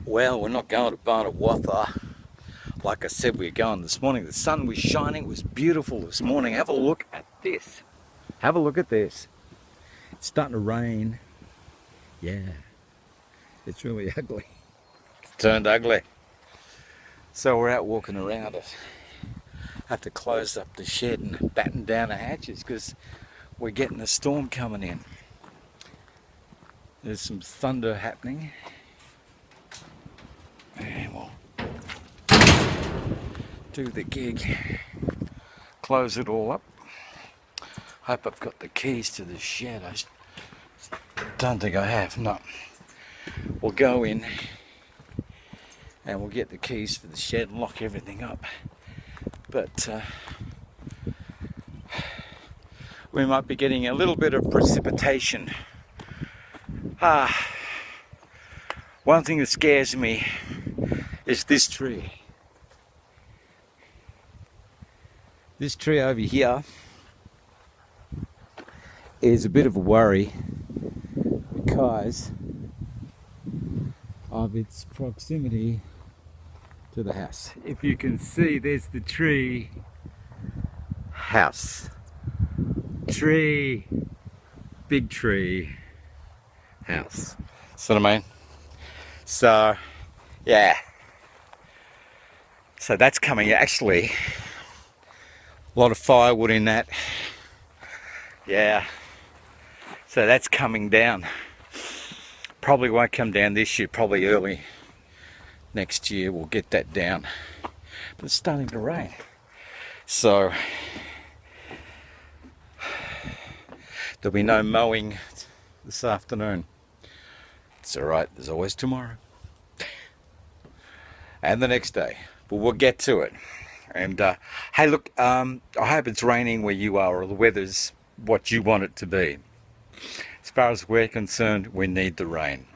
Well, we're not going to Barnawatha. Like I said, we're going this morning. The sun was shining, it was beautiful this morning. Have a look at this. Have a look at this. It's starting to rain. Yeah, it's really ugly. It's turned ugly. So we're out walking around it. Have to close up the shed and batten down the hatches because we're getting a storm coming in. There's some thunder happening. And we'll do the gig. Close it all up. Hope I've got the keys to the shed. I don't think I have. No. We'll go in and we'll get the keys for the shed and lock everything up. But we might be getting a little bit of precipitation. One thing that scares me is this tree. This tree over here is a bit of a worry because of its proximity to the house. If you can see, there's the tree. House. Tree. Big tree. House. See what I mean? So, yeah. So that's coming. Actually, a lot of firewood in that. Yeah. So that's coming down. Probably won't come down this year. Probably early next year we'll get that down. But it's starting to rain. So there'll be no mowing this afternoon. It's alright, there's always tomorrow. And the next day. But we'll get to it. And hey, look, I hope it's raining where you are, or the weather's what you want it to be. As far as we're concerned, we need the rain.